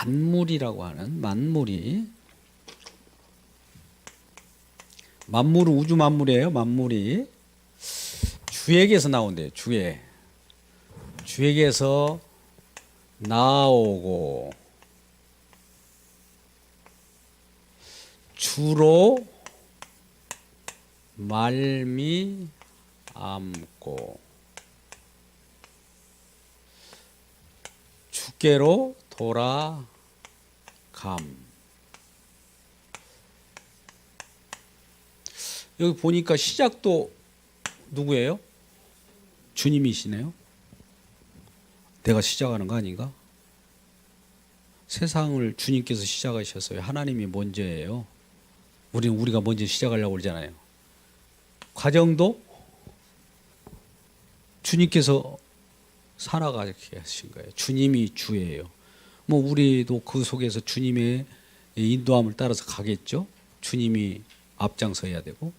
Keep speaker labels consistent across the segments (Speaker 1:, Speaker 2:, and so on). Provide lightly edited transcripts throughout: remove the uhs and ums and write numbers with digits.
Speaker 1: 만물이라고 하는 만물이 만물은 우주 만물이에요. 만물이 주에게서 나온대요. 주에게서 나오고 주로 말미암고 주께로 돌아감. 여기 보니까 시작도 누구예요? 주님이시네요. 내가 시작하는 거 아닌가? 세상을 주님께서 시작하셨어요. 하나님이 먼저예요. 우리가 먼저 시작하려고 그러잖아요. 과정도 주님께서 살아가게 하신 거예요. 주님이 주예요. 뭐 우리도 그 속에서 주님의 인도함을 따라서 가겠죠. 주님이 앞장서야 되고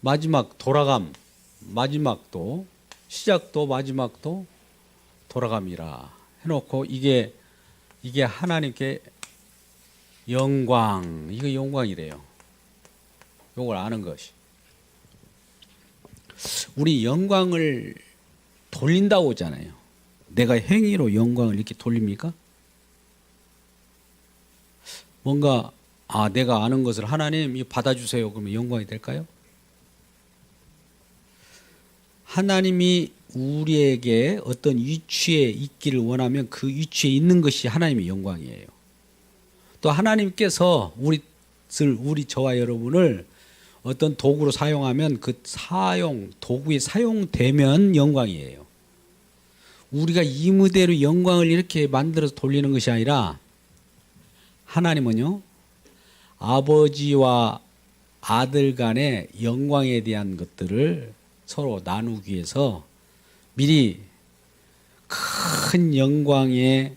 Speaker 1: 마지막 돌아감, 마지막도 시작도 마지막도 돌아감이라 해놓고 이게 하나님께 영광, 이거 영광이래요. 이걸 아는 것이. 우리 영광을 돌린다고 하잖아요. 내가 행위로 영광을 이렇게 돌립니까? 뭔가 내가 아는 것을 하나님 이거 받아주세요. 그러면 영광이 될까요? 하나님이 우리에게 어떤 위치에 있기를 원하면 그 위치에 있는 것이 하나님의 영광이에요. 또 하나님께서 저와 여러분을 어떤 도구로 사용하면 그 도구에 사용되면 영광이에요. 우리가 임의대로 영광을 이렇게 만들어서 돌리는 것이 아니라 하나님은요, 아버지와 아들 간의 영광에 대한 것들을 서로 나누기 위해서 미리 큰 영광의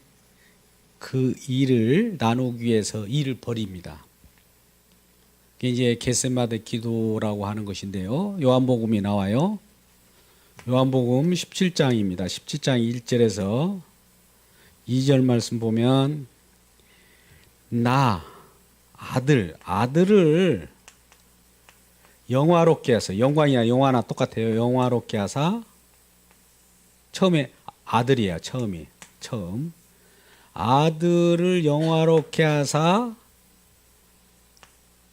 Speaker 1: 그 일을 나누기 위해서 일을 벌입니다. 그게 이제 겟세마네 기도라고 하는 것인데요. 요한복음이 나와요. 요한복음 17장입니다. 17장 1절에서 2절 말씀 보면 아들을 영화롭게 하사, 영광이야 영화나 똑같아요. 영화롭게 하사, 처음에 아들이에요. 처음 아들을 영화롭게 하사,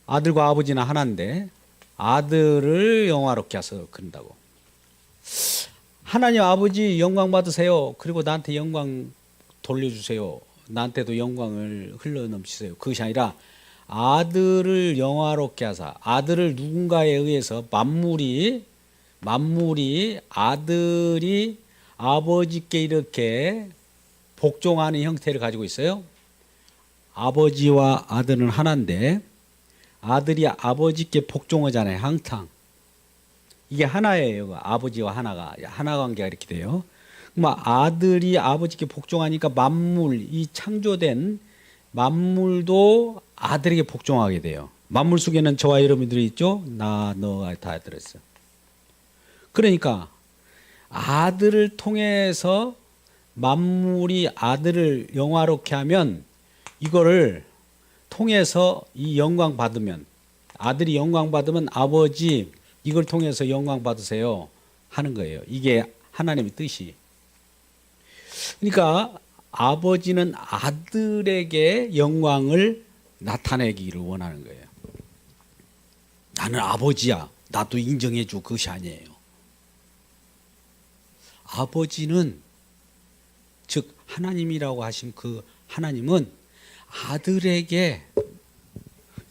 Speaker 1: 아들과 아버지는 하나인데 아들을 영화롭게 하서 그런다고. 하나님 아버지 영광 받으세요. 그리고 나한테 영광 돌려주세요. 나한테도 영광을 흘러넘치세요. 그것이 아니라 아들을 영화롭게 하사, 아들을 누군가에 의해서 만물이 아들이 아버지께 이렇게 복종하는 형태를 가지고 있어요. 아버지와 아들은 하나인데 아들이 아버지께 복종하잖아요. 항상. 이게 하나예요. 아버지와 하나 관계가 이렇게 돼요. 아들이 아버지께 복종하니까 이 창조된 만물도 아들에게 복종하게 돼요. 만물 속에는 저와 여러분들이 있죠. 너 다 들었어요. 그러니까 아들을 통해서 만물이 아들을 영화롭게 하면 이거를 통해서 이 영광 받으면, 아들이 영광 받으면 아버지 이걸 통해서 영광 받으세요 하는 거예요. 이게 하나님의 뜻이. 그러니까 아버지는 아들에게 영광을 나타내기를 원하는 거예요. 나는 아버지야, 나도 인정해줘. 그것이 아니에요. 아버지는, 즉 하나님이라고 하신 그 하나님은 아들에게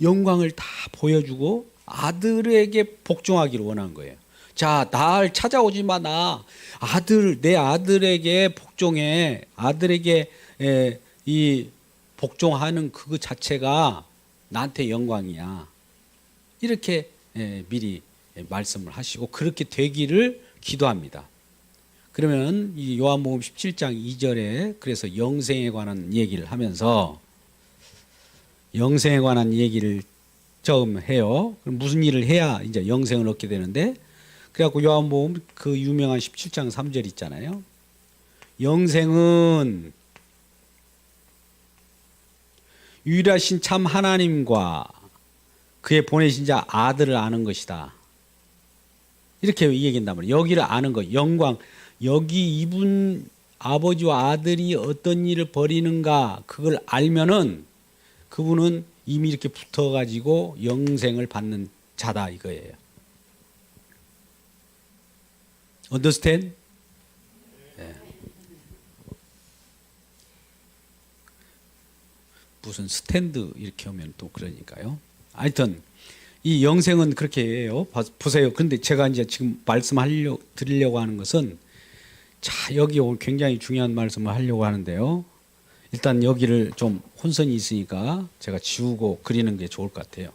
Speaker 1: 영광을 다 보여주고 아들에게 복종하기를 원하는 거예요. 자, 날 찾아오지 마. 내 아들에게 복종해. 아들에게 이 복종하는 그 자체가 나한테 영광이야. 이렇게 미리 말씀을 하시고 그렇게 되기를 기도합니다. 그러면 이 요한복음 17장 2절에 그래서 영생에 관한 얘기를 하면서 영생에 관한 얘기를 처음 해요. 그럼 무슨 일을 해야 이제 영생을 얻게 되는데, 그래갖고 요한복음 그 유명한 17장 3절 있잖아요. 영생은 유일하신 참 하나님과 그의 보내신 자 아들을 아는 것이다. 이렇게 얘기한단 말이에요. 여기를 아는 것, 영광. 여기 이분 아버지와 아들이 어떤 일을 벌이는가 그걸 알면은 그분은 이미 이렇게 붙어가지고 영생을 받는 자다 이거예요. Understand? 네. 무슨 스탠드 이렇게 하면 또 그러니까요. 하여튼 이 영생은 그렇게 해요. 보세요. 근데 제가 이제 지금 드리려고 하는 것은 자, 여기 오늘 굉장히 중요한 말씀을 하려고 하는데요. 일단 여기를 좀 혼선이 있으니까 제가 지우고 그리는 게 좋을 것 같아요.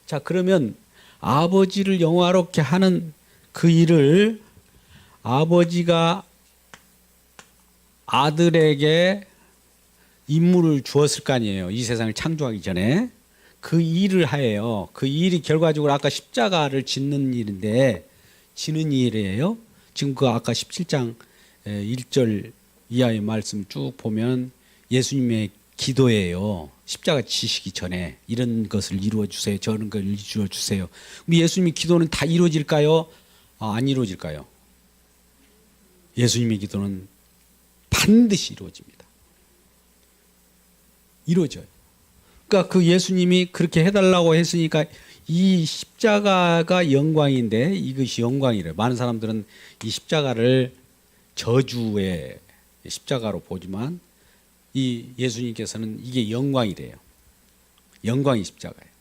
Speaker 1: 자, 그러면 아버지를 영화롭게 하는 그 일을 아버지가 아들에게 임무를 주었을 거 아니에요. 이 세상을 창조하기 전에. 그 일을 하예요. 그 일이 결과적으로 아까 십자가를 짓는 일인데 지는 일이에요. 지금 그 아까 17장 1절 이하의 말씀 쭉 보면 예수님의 기도예요. 십자가 지시기 전에 이런 것을 이루어 주세요. 저런 걸 이루어 주세요. 그럼 예수님의 기도는 다 이루어질까요? 안 이루어질까요? 예수님의 기도는 반드시 이루어집니다. 이루어져요. 그러니까 그 예수님이 그렇게 해달라고 했으니까 이 십자가가 영광인데 이것이 영광이래요. 많은 사람들은 이 십자가를 저주의 십자가로 보지만 이 예수님께서는 이게 영광이래요. 영광이 십자가예요.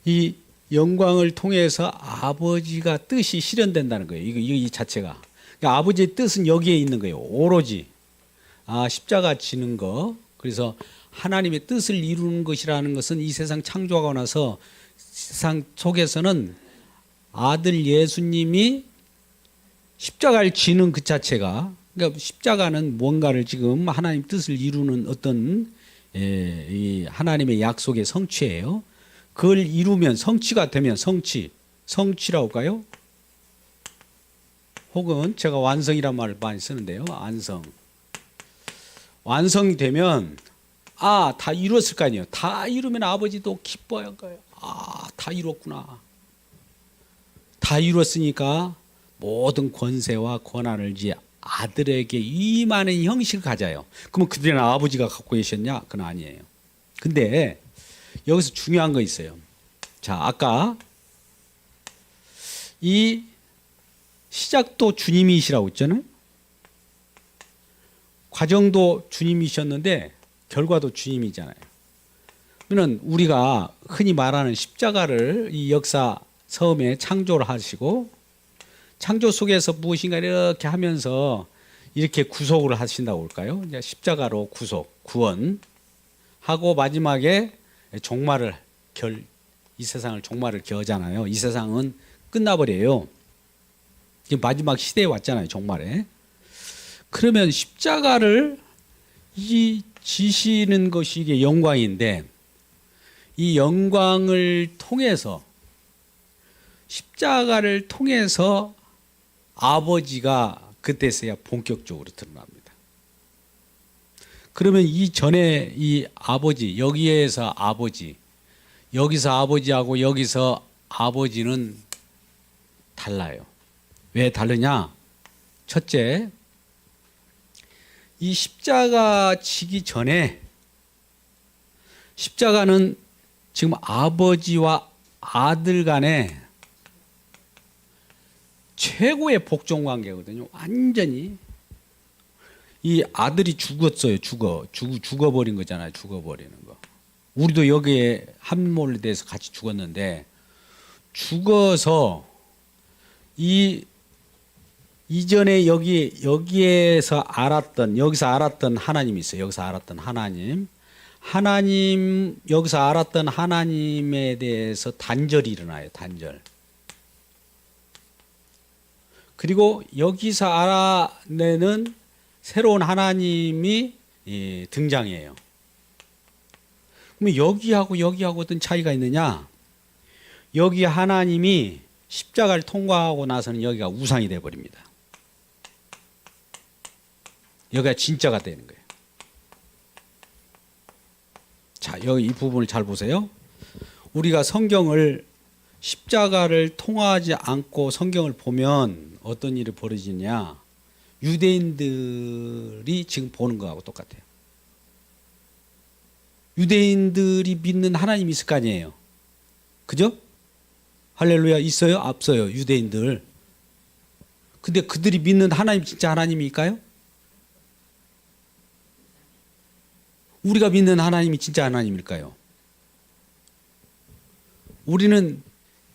Speaker 1: 이 영광을 통해서 아버지가 뜻이 실현된다는 거예요. 이 자체가. 그러니까 아버지의 뜻은 여기에 있는 거예요. 오로지 십자가 지는 거. 그래서 하나님의 뜻을 이루는 것이라는 것은 이 세상 창조하고 나서 세상 속에서는 아들 예수님이 십자가를 지는 그 자체가, 그러니까 십자가는 뭔가를 지금 하나님 뜻을 이루는 어떤 이 하나님의 약속의 성취예요. 그걸 이루면 성취가 되면 성취라고 할까요? 혹은 제가 완성이란 말을 많이 쓰는데요. 완성이 되면 다 이루었을 거 아니에요. 다 이루면 아버지도 기뻐할 거예요. 다 이뤘구나. 다 이뤘으니까 모든 권세와 권한을 이제 아들에게 임하는 형식을 가져요. 그러면 그들은 아버지가 갖고 계셨냐? 그건 아니에요. 근데 여기서 중요한 거 있어요. 자, 아까 이 시작도 주님이시라고 했잖아요. 과정도 주님이셨는데 결과도 주님이잖아요. 그러면 우리가 흔히 말하는 십자가를 이 역사 처음에 창조를 하시고 창조 속에서 무엇인가 이렇게 하면서 이렇게 구속을 하신다고 할까요? 이제 십자가로 구원하고 마지막에 이 세상을 종말을 겨잖아요. 이 세상은 끝나버려요. 지금 마지막 시대에 왔잖아요. 종말에. 그러면 십자가를 지시는 것이 이게 영광인데 이 영광을 통해서 십자가를 통해서 아버지가 그때서야 본격적으로 드러납니다. 그러면 이 전에 이 아버지, 여기서 아버지하고 여기서 아버지는 달라요. 왜 다르냐? 첫째, 이 십자가 지기 전에 십자가는 지금 아버지와 아들 간에 최고의 복종 관계거든요. 완전히 이 아들이 죽었어요. 죽어버린 거잖아요. 죽어버리는 거. 우리도 여기에 함몰에 대해서 같이 죽었는데 죽어서 이전에 여기서 알았던 하나님이 있어요. 여기서 알았던 여기서 알았던 하나님에 대해서 단절이 일어나요. 단절. 그리고 여기서 알아내는 새로운 하나님이 등장해요. 그러면 여기하고 어떤 차이가 있느냐? 여기 하나님이 십자가를 통과하고 나서는 여기가 우상이 되어버립니다. 여기가 진짜가 되는 거예요. 자, 여기 이 부분을 잘 보세요. 우리가 성경을 십자가를 통하지 않고 성경을 보면 어떤 일이 벌어지냐? 유대인들이 지금 보는 거하고 똑같아요. 유대인들이 믿는 하나님이 있을 거 아니에요. 그죠? 할렐루야 있어요? 없어요? 유대인들. 근데 그들이 믿는 하나님 진짜 하나님일까요? 우리가 믿는 하나님이 진짜 하나님일까요? 우리는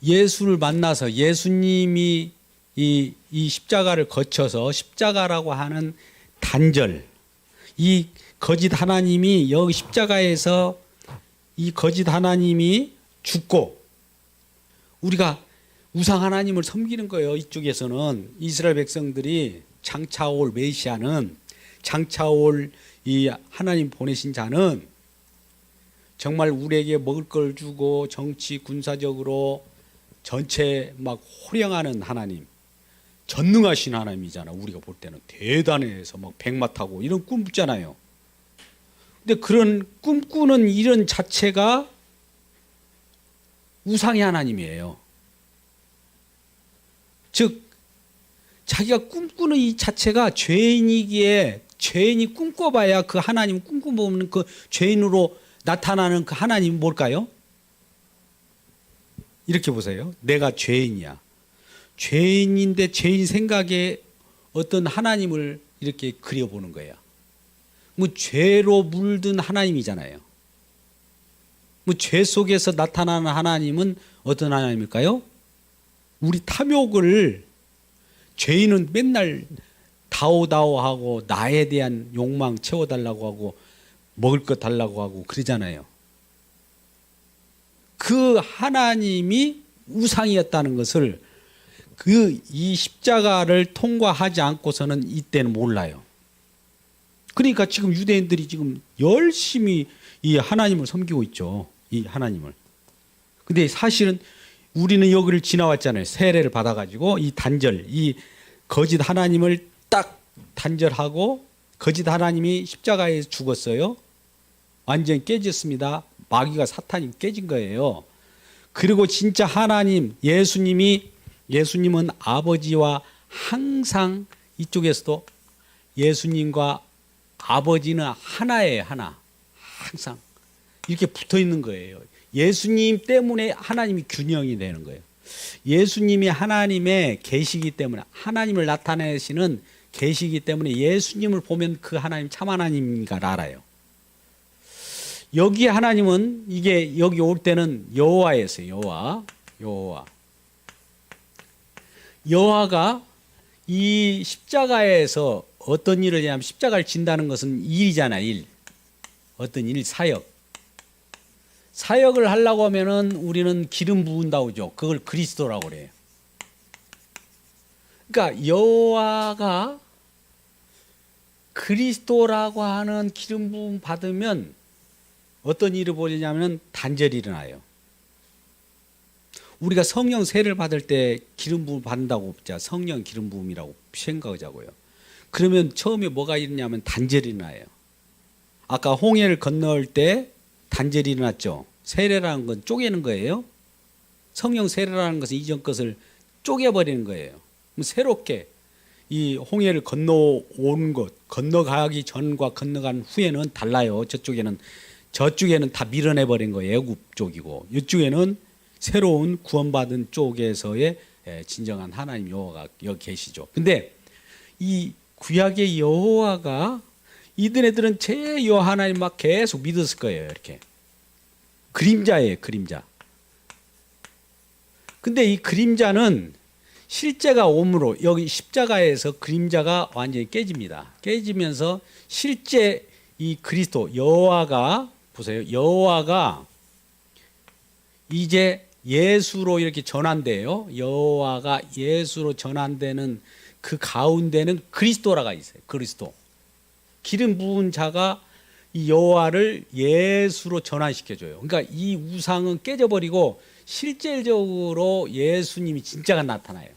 Speaker 1: 예수를 만나서 예수님이 이 십자가를 거쳐서 십자가라고 하는 단절, 이 거짓 하나님이 여기 십자가에서 이 거짓 하나님이 죽고 우리가 우상 하나님을 섬기는 거예요. 이쪽에서는 이스라엘 백성들이 장차올 메시아는 장차올 이 하나님 보내신 자는 정말 우리에게 먹을 걸 주고 정치 군사적으로 전체 막 호령하는 하나님, 전능하신 하나님이잖아. 우리가 볼 때는 대단해서 막 백마 타고 이런 꿈 꾸잖아요. 근데 그런 꿈꾸는 이런 자체가 우상의 하나님이에요. 즉 자기가 꿈꾸는 이 자체가 죄인이기에 죄인이 꿈꿔봐야 그 하나님 꿈꿔보면 그 죄인으로 나타나는 그 하나님이 뭘까요? 이렇게 보세요. 내가 죄인이야. 죄인인데 죄인 생각에 어떤 하나님을 이렇게 그려보는 거예요. 뭐 죄로 물든 하나님이잖아요. 뭐 죄 속에서 나타나는 하나님은 어떤 하나님일까요? 우리 탐욕을 죄인은 맨날 다오다오하고 나에 대한 욕망 채워달라고 하고 먹을 것 달라고 하고 그러잖아요. 그 하나님이 우상이었다는 것을 이 십자가를 통과하지 않고서는 이때는 몰라요. 그러니까 지금 유대인들이 지금 열심히 이 하나님을 섬기고 있죠. 이 하나님을. 근데 사실은 우리는 여기를 지나왔잖아요. 세례를 받아가지고 이 단절, 이 거짓 하나님을 딱 단절하고 거짓 하나님이 십자가에 죽었어요. 완전히 깨졌습니다. 마귀가 사탄이 깨진 거예요. 그리고 진짜 하나님, 예수님은 아버지와 항상 이쪽에서도 예수님과 아버지는 하나예요. 하나. 항상 이렇게 붙어 있는 거예요. 예수님 때문에 하나님이 균형이 되는 거예요. 예수님이 하나님의 계시기 때문에 하나님을 나타내시는 계시기 때문에 예수님을 보면 그 하나님 참 하나님인가 알아요. 여기 하나님은 이게 여기 올 때는 여호와였어요. 여호와가 이 십자가에서 어떤 일을 하냐면 십자가를 진다는 것은 일이잖아. 일. 어떤 일, 사역을 하려고 하면은 우리는 기름 부은다고 하죠. 그걸 그리스도라고 그래요. 그러니까 여호와가 그리스도라고 하는 기름 부음 받으면 어떤 일이 벌어지냐면 단절이 일어나요. 우리가 성령 세례를 받을 때 기름 부음 받는다고 자 성령 기름 부음이라고 생각하자고요. 그러면 처음에 뭐가 일어나냐면 단절이 일어나요. 아까 홍해를 건널 때 단절이 일어났죠. 세례라는 건 쪼개는 거예요. 성령 세례라는 것은 이전 것을 쪼개버리는 거예요. 그럼 새롭게 이 홍해를 건너오는 것, 건너가기 전과 건너간 후에는 달라요. 저쪽에는 다 밀어내버린 거예요. 애굽 쪽이고 이쪽에는 새로운 구원받은 쪽에서의 진정한 하나님 여호와가 여기 계시죠. 근데 이 구약의 여호와가 이들애들은 제 여호와 하나님 막 계속 믿었을 거예요. 이렇게 그림자예요. 그림자. 근데 이 그림자는 실제가 오므로 여기 십자가에서 그림자가 완전히 깨집니다. 깨지면서 실제 이 그리스도 여호와가 보세요. 여호와가 이제 예수로 이렇게 전환돼요. 여호와가 예수로 전환되는 그 가운데는 그리스도라가 있어요. 그리스도. 기름 부은 자가 이 여호와를 예수로 전환시켜줘요. 그러니까 이 우상은 깨져버리고 실질적으로 예수님이 진짜가 나타나요.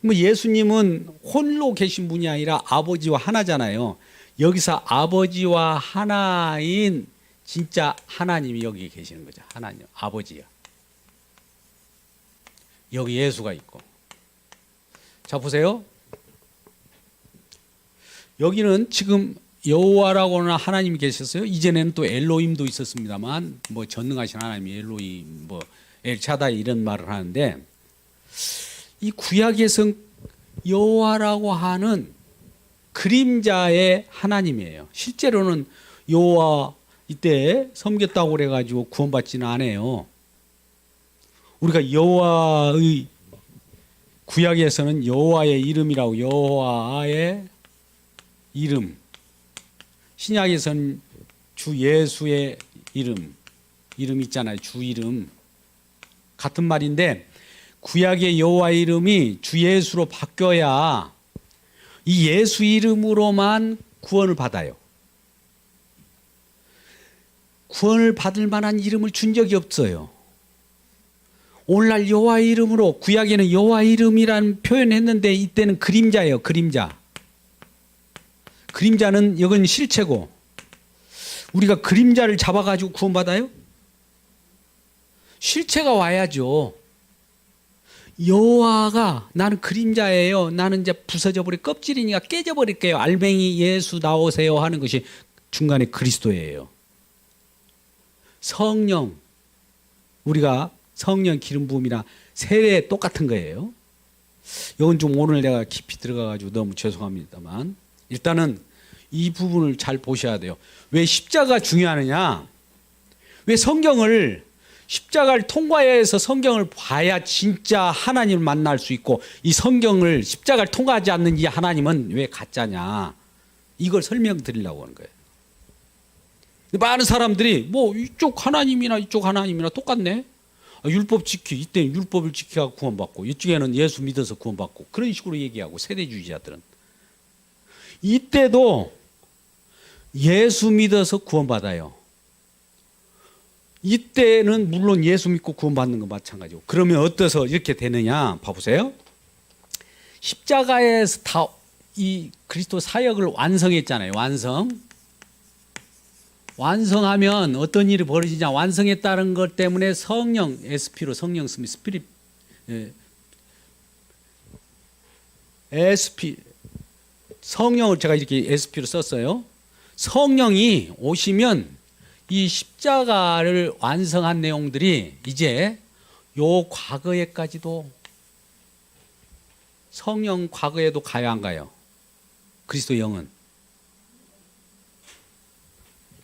Speaker 1: 뭐 예수님은 홀로 계신 분이 아니라 아버지와 하나잖아요. 여기서 아버지와 하나인 진짜 하나님이 여기 계시는 거죠. 하나님, 아버지요. 여기 예수가 있고. 자, 보세요. 여기는 지금 여호와라고는 하나님이 계셨어요. 이전에는 또 엘로힘도 있었습니다만, 뭐 전능하신 하나님이 엘로힘, 뭐 엘차다이 이런 말을 하는데, 이 구약에서 여호와라고 하는 그림자의 하나님이에요. 실제로는 여호와 이때 섬겼다고 그래가지고 구원받지는 않아요. 우리가 여호와의 구약에서는 여호와의 이름이라고, 여호와의 이름, 신약에서는 주 예수의 이름 있잖아요. 주 이름 같은 말인데, 구약의 여호와의 이름이 주 예수로 바뀌어야 이 예수 이름으로만 구원을 받아요. 구원을 받을 만한 이름을 준 적이 없어요. 오늘날 여호와의 이름으로, 구약에는 여호와의 이름이라는 표현했는데 이때는 그림자예요. 그림자. 그림자는 이건 실체고, 우리가 그림자를 잡아가지고 구원받아요? 실체가 와야죠. 여호와가 나는 그림자예요. 나는 이제 부서져 버릴 껍질이니까 깨져 버릴게요. 알맹이 예수 나오세요 하는 것이 중간에 그리스도예요. 성령, 우리가 성령 기름 부음이나 세례 똑같은 거예요. 이건 좀 오늘 내가 깊이 들어가가지고 너무 죄송합니다만, 일단은 이 부분을 잘 보셔야 돼요. 왜 십자가 중요하느냐? 왜 성경을, 십자가를 통과해서 성경을 봐야 진짜 하나님을 만날 수 있고, 이 성경을, 십자가를 통과하지 않는 이 하나님은 왜 가짜냐? 이걸 설명드리려고 하는 거예요. 많은 사람들이 뭐 이쪽 하나님이나 이쪽 하나님이나 똑같네. 율법 이때 율법을 지켜야 구원받고, 이쪽에는 예수 믿어서 구원받고, 그런 식으로 얘기하고, 세대주의자들은. 이때도 예수 믿어서 구원받아요. 이때는 물론 예수 믿고 구원받는 건 마찬가지고. 그러면 어때서 이렇게 되느냐? 봐보세요. 십자가에서 다 이 그리스도 사역을 완성했잖아요. 완성하면 어떤 일이 벌어지냐? 완성했다는 것 때문에 성령, SP로 성령 쓰면 스피릿, SP, 성령을 제가 이렇게 SP로 썼어요. 성령이 오시면 이 십자가를 완성한 내용들이 이제 요 과거에까지도, 성령 과거에도 가요, 안 가요? 그리스도 영은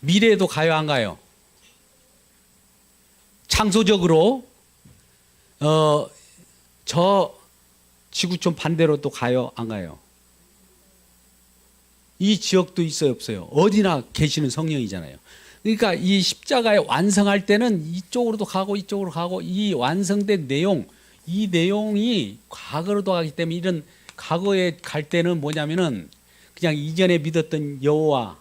Speaker 1: 미래에도 가요, 안 가요? 장소적으로 저 지구촌 반대로 또 가요, 안 가요? 이 지역도 있어요, 없어요? 어디나 계시는 성령이잖아요. 그러니까 이 십자가에 완성할 때는 이쪽으로도 가고 이쪽으로 가고, 이 완성된 내용, 이 내용이 과거로도 가기 때문에, 이런 과거에 갈 때는 뭐냐면은 그냥 이전에 믿었던 여호와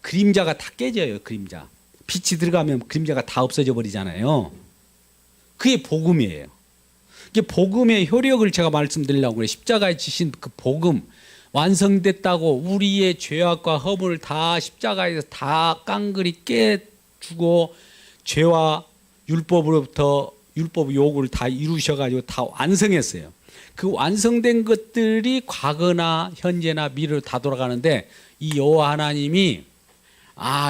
Speaker 1: 그림자가 다 깨져요. 그림자, 빛이 들어가면 그림자가 다 없어져 버리잖아요. 그게 복음이에요. 이게 복음의 효력을 제가 말씀드리려고 그래요. 십자가에 지신 그 복음, 완성됐다고, 우리의 죄악과 허물을 다 십자가에서 다 깡그리 깨주고, 죄와 율법으로부터 율법 요구를 다 이루셔가지고 다 완성했어요. 그 완성된 것들이 과거나 현재나 미래로 다 돌아가는데, 이 여호와 하나님이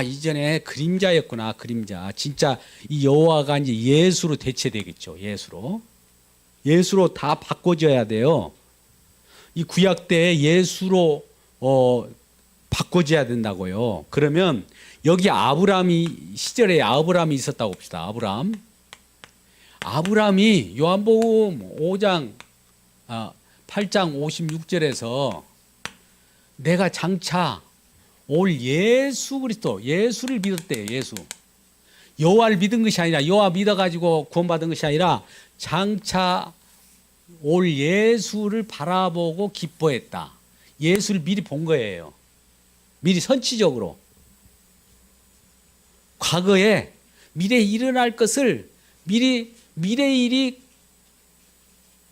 Speaker 1: 이전에 그림자였구나. 그림자. 진짜 이 여호와가 이제 예수로 대체되겠죠. 예수로 다 바꿔져야 돼요. 이 구약 때 예수로 바꿔져야 된다고요. 그러면 여기 시절에 아브라함이 있었다고 봅시다. 아브라함이 요한복음 5장 8장 56절에서 내가 장차 올 예수 그리스도, 예수를 믿었대요. 예수. 여호와를 믿은 것이 아니라, 여호와 믿어가지고 구원받은 것이 아니라 장차 올 예수를 바라보고 기뻐했다. 예수를 미리 본 거예요. 미리 선취적으로. 과거에 미래에 일어날 것을 미래의 일이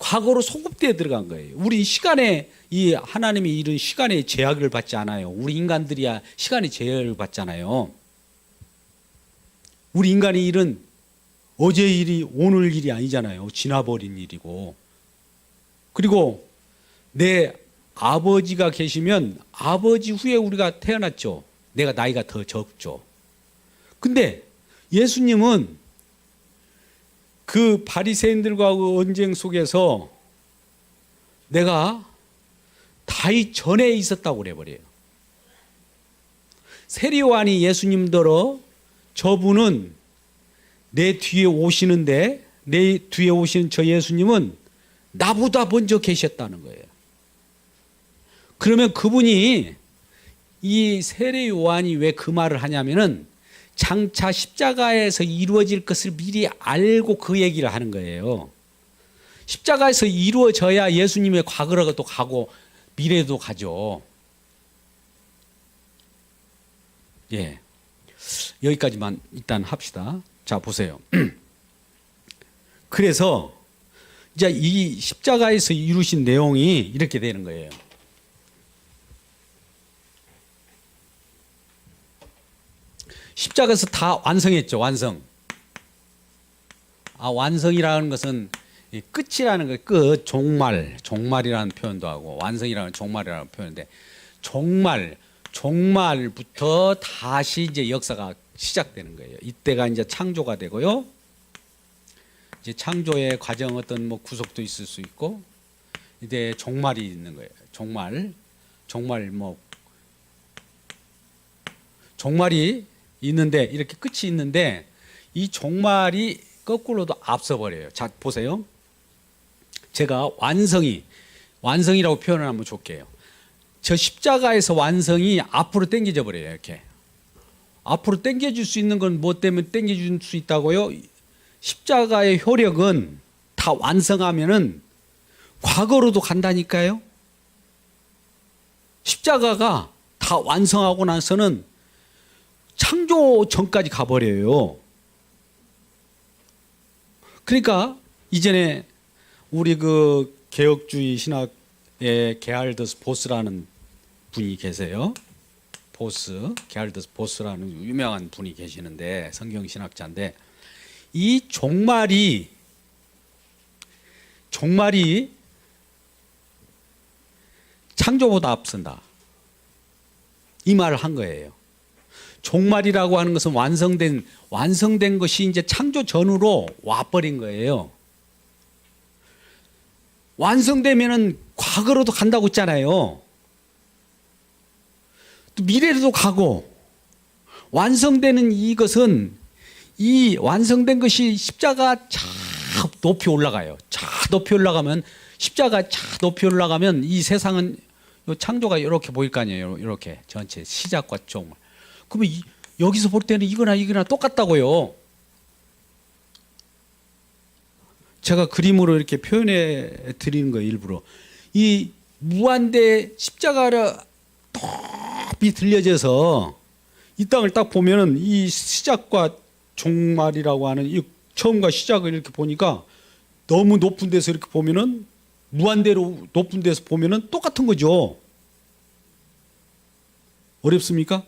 Speaker 1: 과거로 소급되어 들어간 거예요. 우리 시간에, 이 하나님이 이런 시간에 제약을 받지 않아요. 우리 인간들이야 시간에 제약을 받잖아요. 우리 인간의 일은 어제 일이 오늘 일이 아니잖아요. 지나버린 일이고. 그리고 내 아버지가 계시면 아버지 후에 우리가 태어났죠. 내가 나이가 더 적죠. 근데 예수님은 그 바리새인들과 그 언쟁 속에서 내가 다윗 전에 있었다고 그래버려요. 세리요한이 예수님더러 저분은 내 뒤에 오시는데 내 뒤에 오시는 저 예수님은 나보다 먼저 계셨다는 거예요. 그러면 그분이 이 세례 요한이 왜 그 말을 하냐면은 장차 십자가에서 이루어질 것을 미리 알고 그 얘기를 하는 거예요. 십자가에서 이루어져야 예수님의 과거로도 가고 미래도 가죠. 예. 여기까지만 일단 합시다. 자, 보세요. 그래서 이제 이 십자가에서 이루신 내용이 이렇게 되는 거예요. 십자가에서 다 완성했죠. 완성. 완성이라는 것은 끝이라는 거예요. 끝, 종말이라는 표현도 하고 완성이라는 종말이라는 표현인데 종말부터 다시 이제 역사가 시작되는 거예요. 이때가 이제 창조가 되고요. 이제 창조의 과정 어떤 뭐 구속도 있을 수 있고 이제 종말이 있는 거예요. 종말이 있는데 이렇게 끝이 있는데 이 종말이 거꾸로도 앞서 버려요. 자, 보세요. 제가 완성이라고 표현을 한번 줄게요. 저 십자가에서 완성이 앞으로 당겨져 버려요. 이렇게 앞으로 당겨줄 수 있는 건 뭐 때문에 당겨줄 수 있다고요? 십자가의 효력은 다 완성하면은 과거로도 간다니까요. 십자가가 다 완성하고 나서는 창조 전까지 가버려요. 그러니까 이전에 우리 그 개혁주의 신학의 게할더스 보스라는 분이 계세요. 게할더스 보스라는 유명한 분이 계시는데 성경신학자인데 이 종말이 창조보다 앞선다. 이 말을 한 거예요. 종말이라고 하는 것은 완성된 것이 이제 창조 전으로 와버린 거예요. 완성되면은 과거로도 간다고 했잖아요. 또 미래로도 가고 완성되는 이것은 이 완성된 것이 십자가 차 높이 올라가요. 차 높이 올라가면 십자가 차 높이 올라가면 이 세상은 창조가 이렇게 보일 거 아니에요. 이렇게 전체 시작과 종말. 그러면 여기서 볼 때는 이거나 똑같다고요. 제가 그림으로 이렇게 표현해 드리는 거예요. 일부러. 이 무한대 십자가를 높이 들려져서 이 땅을 딱 보면은 이 시작과 종말이라고 하는 이 처음과 시작을 이렇게 보니까 너무 높은 데서 이렇게 보면은 무한대로 높은 데서 보면은 똑같은 거죠. 어렵습니까?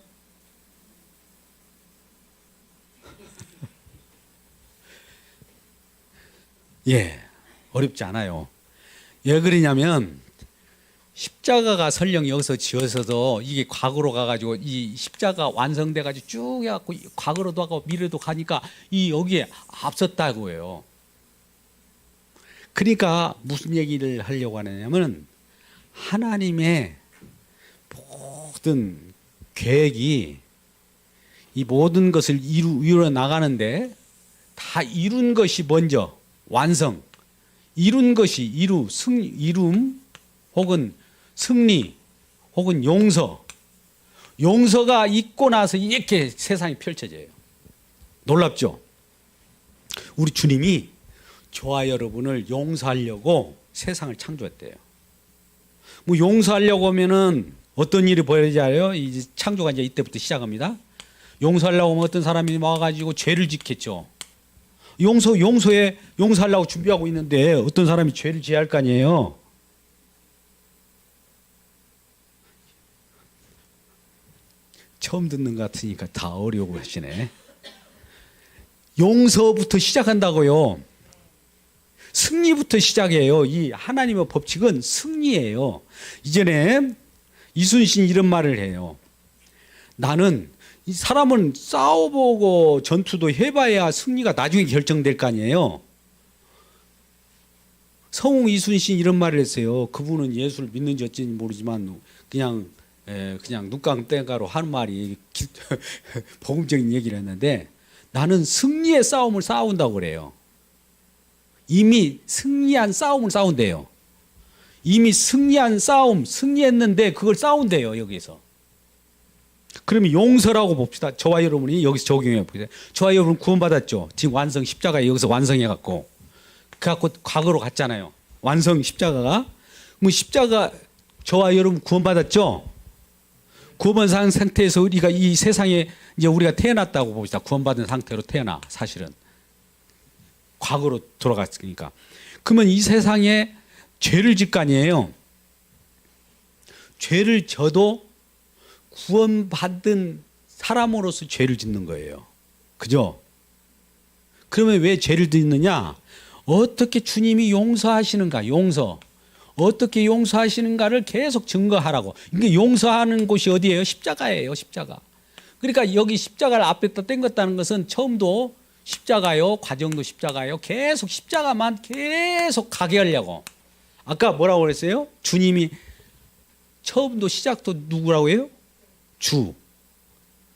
Speaker 1: 예, 어렵지 않아요. 왜 그러냐면 십자가가 설령 여기서 지어서도 이게 과거로 가가지고 이 십자가 완성돼가지고 쭉 해갖고 과거로도 가고 미래도 가니까 이 여기에 앞섰다고 해요. 그러니까 무슨 얘기를 하려고 하냐면 하나님의 모든 계획이 이 모든 것을 이루어 나가는데 다 이룬 것이 먼저 완성, 이룬 것이 이룸 혹은 승리 혹은 용서가 있고 나서 이렇게 세상이 펼쳐져요. 놀랍죠? 우리 주님이 저와 여러분을 용서하려고 세상을 창조했대요. 뭐 용서하려고 하면은 어떤 일이 벌어져요? 이 창조가 이제 이때부터 시작합니다. 용서하려고 하면 어떤 사람이 와가지고 죄를 짓겠죠. 용서하려고 준비하고 있는데 어떤 사람이 죄를 지어야 할 거 아니에요. 처음 듣는 것 같으니까 다 어려워 하시네. 용서부터 시작한다고요. 승리부터 시작해요. 이 하나님의 법칙은 승리예요. 이전에 이순신 이런 말을 해요. 나는 이 사람은 싸워보고 전투도 해봐야 승리가 나중에 결정될 거 아니에요. 성웅 이순신 이런 말을 했어요. 그분은 예수를 믿는지 어찌는지 모르지만 그냥 눈감 땡가로 하는 말이 복음적인 얘기를 했는데, 나는 승리의 싸움을 싸운다고 그래요. 이미 승리한 싸움을 싸운대요. 이미 승리한 싸움, 승리했는데 그걸 싸운대요, 여기서. 그러면 용서라고 봅시다. 저와 여러분이 여기서 적용해 보세요. 저와 여러분 구원받았죠. 지금 완성 십자가에 여기서 완성해갖고. 그래갖고 과거로 갔잖아요. 완성 십자가가. 그럼 십자가 저와 여러분 구원받았죠. 구원받은 상태에서 우리가 이 세상에 이제 우리가 태어났다고 봅시다. 구원받은 상태로 태어나, 사실은. 과거로 돌아갔으니까. 그러면 이 세상에 죄를 짓 거 아니에요. 죄를 져도 구원받은 사람으로서 죄를 짓는 거예요. 그죠? 그러면 왜 죄를 짓느냐? 어떻게 주님이 용서하시는가? 용서. 어떻게 용서하시는가를 계속 증거하라고. 이게 용서하는 곳이 어디예요? 십자가예요. 십자가. 그러니까 여기 십자가를 앞에다 땡겼다는 것은 처음도 십자가요, 과정도 십자가요. 계속 십자가만 계속 가게 하려고. 아까 뭐라고 그랬어요? 주님이 처음도 시작도 누구라고 해요?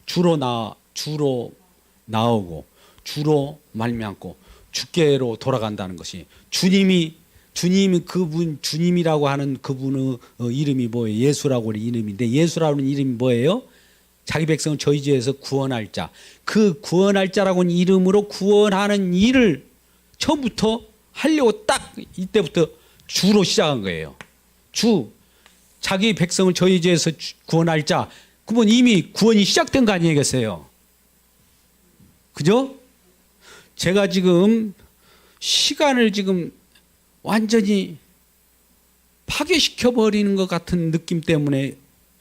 Speaker 1: 주로 나오고 주로 말미암고 주께로 돌아간다는 것이, 주님이 그분, 주님이라고 하는 그분의 이름이 뭐예요? 예수라고 하는 이름인데, 예수라는 이름이 뭐예요? 자기 백성을 저희 죄에서 구원할 자. 그 구원할 자라고 하는 이름으로 구원하는 일을 처음부터 하려고 딱 이때부터 주로 시작한 거예요. 자기 백성을 저희 죄에서 구원할 자. 그러면 이미 구원이 시작된 거 아니겠어요? 그죠? 제가 지금 시간을 지금 완전히 파괴시켜버리는 것 같은 느낌 때문에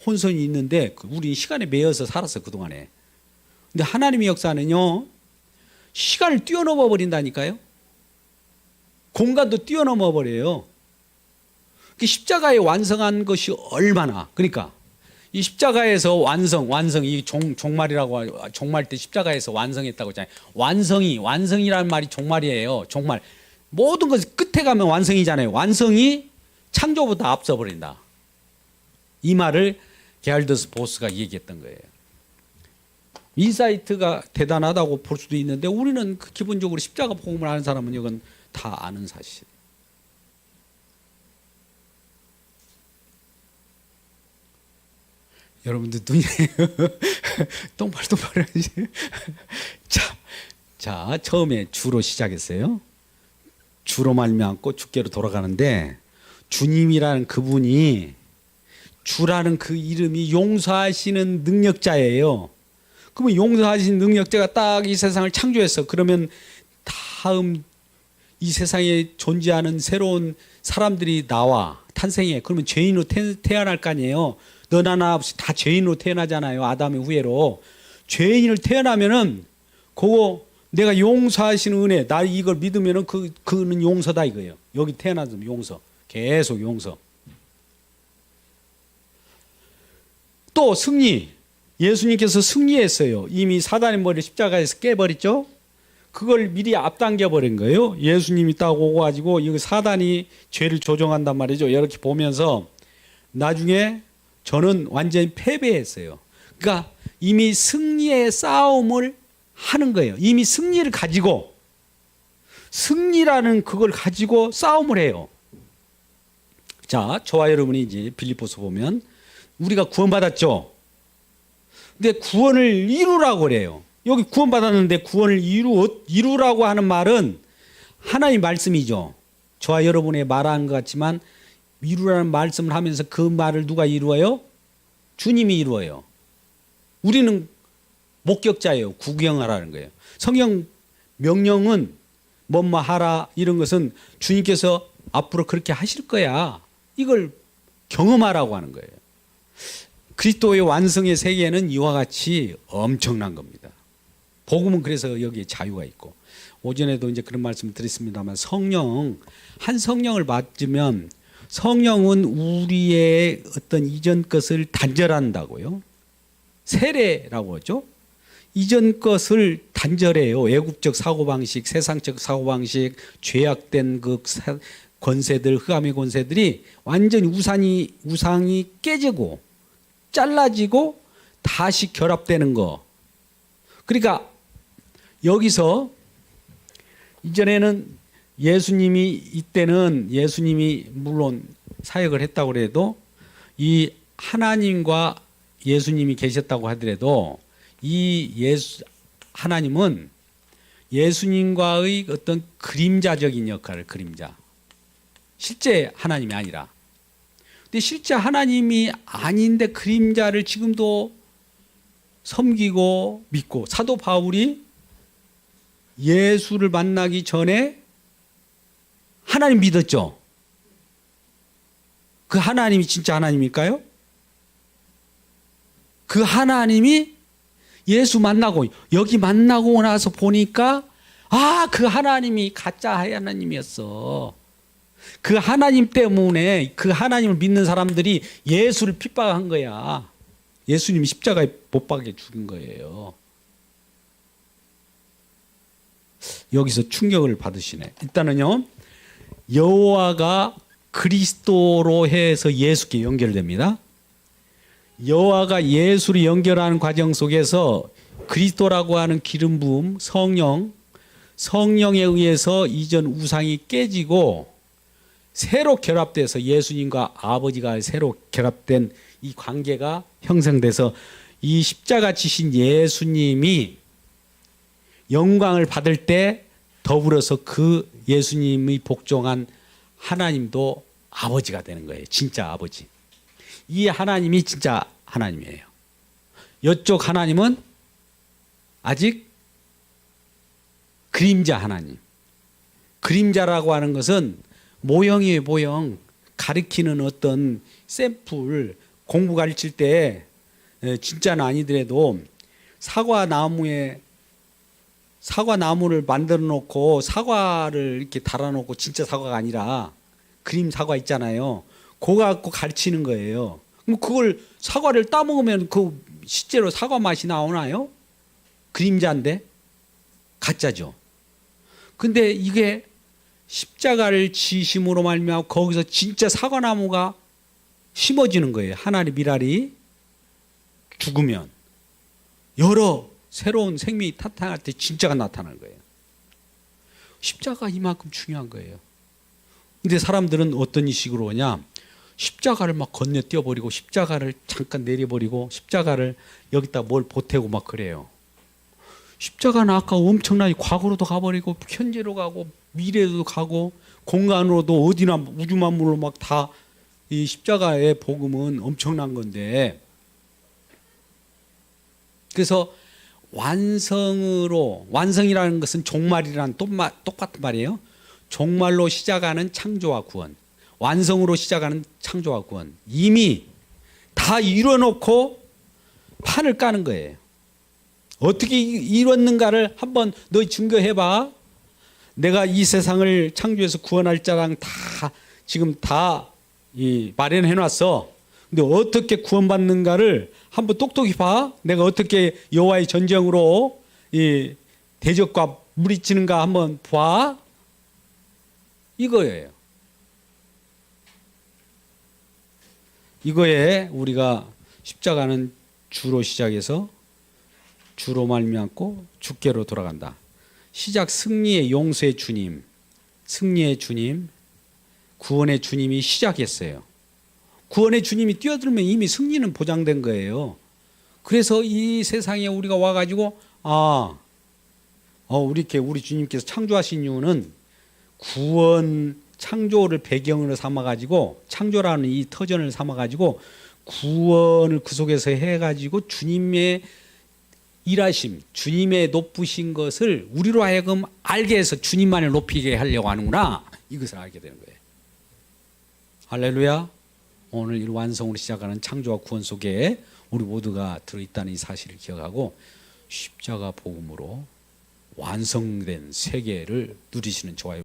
Speaker 1: 혼선이 있는데, 우리 시간에 매여서 살았어, 그동안에. 근데 하나님의 역사는요, 시간을 뛰어넘어 버린다니까요. 공간도 뛰어넘어 버려요. 십자가에 완성한 것이 얼마나, 그러니까 이 십자가에서 완성이 종말이라고, 종말 때 십자가에서 완성했다고 했잖아요. 완성이라는 말이 종말이에요. 종말. 모든 것이 끝에 가면 완성이잖아요. 완성이 창조보다 앞서 버린다. 이 말을 게알더스 보스가 얘기했던 거예요. 인사이트가 대단하다고 볼 수도 있는데, 우리는 기본적으로 십자가 복음을 아는 사람은 이건 다 아는 사실. 여러분들 눈이 똥발똥발 하지. 자, 처음에 주로 시작했어요. 주로 말미암고 주께로 돌아가는데, 주님이라는 그분이, 주라는 그 이름이 용서하시는 능력자예요. 그러면 용서하시는 능력자가 딱 이 세상을 창조했어. 그러면 다음 이 세상에 존재하는 새로운 사람들이 탄생해. 그러면 죄인으로 태어날 거 아니에요. 너나 나 없이 다 죄인으로 태어나잖아요. 아담의 후예로. 죄인으로 태어나면은 그거 내가 용서하시는 은혜, 나 이걸 믿으면은 그는 용서다 이거예요. 여기 태어나면 용서. 계속 용서. 또 승리. 예수님께서 승리했어요. 이미 사단의 머리를 십자가에서 깨버렸죠. 그걸 미리 앞당겨 버린 거예요. 예수님이 딱 오고 가지고 이거 사단이 죄를 조종한단 말이죠. 이렇게 보면서 나중에 저는 완전히 패배했어요. 그러니까 이미 승리의 싸움을 하는 거예요. 이미 승리를 가지고, 승리라는 그걸 가지고 싸움을 해요. 자, 저와 여러분이 이제 빌립보서 보면 우리가 구원받았죠. 근데 구원을 이루라고 그래요. 여기 구원받았는데 구원을 이루라고 하는 말은 하나님 말씀이죠. 저와 여러분의 말하는 것 같지만 이루라는 말씀을 하면서 그 말을 누가 이루어요? 주님이 이루어요. 우리는 목격자예요. 구경하라는 거예요. 성경 명령은 뭐뭐 하라 이런 것은 주님께서 앞으로 그렇게 하실 거야. 이걸 경험하라고 하는 거예요. 그리스도의 완성의 세계는 이와 같이 엄청난 겁니다. 복음은 그래서 여기에 자유가 있고, 오전에도 이제 그런 말씀을 드렸습니다만, 한 성령을 맞으면 성령은 우리의 어떤 이전 것을 단절한다고요. 세례라고 하죠. 이전 것을 단절해요. 애국적 사고방식, 세상적 사고방식, 죄악된 그 권세들, 흑암의 권세들이 완전히 우상이 깨지고 잘라지고 다시 결합되는 거. 그러니까 여기서 이전에는 이때는 예수님이 물론 사역을 했다고 해도 이 하나님과 예수님이 계셨다고 하더라도 하나님은 예수님과의 어떤 그림자적인 역할을, 실제 하나님이 아니라. 근데 실제 하나님이 아닌데 그림자를 지금도 섬기고 믿고, 사도 바울이 예수를 만나기 전에 하나님 믿었죠. 그 하나님이 진짜 하나님일까요? 그 하나님이 예수 만나고 여기 만나고 나서 보니까 그 하나님이 가짜 하나님이었어. 그 하나님 때문에 그 하나님을 믿는 사람들이 예수를 핍박한 거야. 예수님이 십자가에 못 박게 죽인 거예요. 여기서 충격을 받으시네. 일단은요, 여호와가 그리스도로 해서 예수께 연결됩니다. 여호와가 예수를 연결하는 과정 속에서 그리스도라고 하는 기름 부음, 성령에 의해서 이전 우상이 깨지고 새로 결합돼서 예수님과 아버지가 새로 결합된 이 관계가 형성돼서 이 십자가 지신 예수님이 영광을 받을 때 더불어서 그 예수님이 복종한 하나님도 아버지가 되는 거예요. 진짜 아버지. 이 하나님이 진짜 하나님이에요. 이쪽 하나님은 아직 그림자 하나님. 그림자라고 하는 것은 모형이에요, 모형. 가리키는 어떤 샘플, 공부 가르칠 때 진짜는 아니더라도 사과나무를 만들어 놓고 사과를 이렇게 달아 놓고 진짜 사과가 아니라 그림 사과 있잖아요. 그거 갖고 가르치는 거예요. 그럼 그걸 사과를 따먹으면 그 실제로 사과 맛이 나오나요? 그림자인데 가짜죠. 근데 이게 십자가를 지심으로 말미암아 거기서 진짜 사과나무가 심어지는 거예요. 하나의 미랄이 죽으면 여러 새로운 생명이 나타날 때 진짜가 나타나는 거예요. 십자가 이만큼 중요한 거예요. 근데 사람들은 어떤 식으로 하냐? 십자가를 막 건너뛰어버리고 십자가를 잠깐 내려버리고 십자가를 여기다 뭘 보태고 막 그래요. 십자가는 아까 엄청나게 과거로도 가버리고 현재로 가고 미래로도 가고 공간으로도 어디나 우주만물로 막 다 이 십자가의 복음은 엄청난 건데, 그래서 완성이라는 것은 종말이라는 똑같은 말이에요. 종말로 시작하는 창조와 구원, 완성으로 시작하는 창조와 구원, 이미 다 이뤄놓고 판을 까는 거예요. 어떻게 이뤘는가를 한번 너 증거해봐. 내가 이 세상을 창조해서 구원할 자랑 지금 다 마련해놨어. 근데 어떻게 구원받는가를 한번 똑똑히 봐. 내가 어떻게 여호와의 전쟁으로 이 대적과 무리치는가 한번 봐. 이거예요. 이거에 우리가 십자가는 주로 시작해서 주로 말미암고 주께로 돌아간다. 시작 승리의 용서의 주님, 승리의 주님, 구원의 주님이 시작했어요. 구원의 주님이 뛰어들면 이미 승리는 보장된 거예요. 그래서 이 세상에 우리가 와가지고 우리 주님께서 창조하신 이유는 구원 창조를 배경으로 삼아가지고, 창조라는 이 터전을 삼아가지고 구원을 그 속에서 해가지고 주님의 일하심, 주님의 높으신 것을 우리로 하여금 알게 해서 주님만을 높이게 하려고 하는구나. 이것을 알게 되는 거예요. 할렐루야. 오늘 이 완성으로 시작하는 창조와 구원 속에 우리 모두가 들어있다는 이 사실을 기억하고 십자가 복음으로 완성된 세계를 누리시는 저와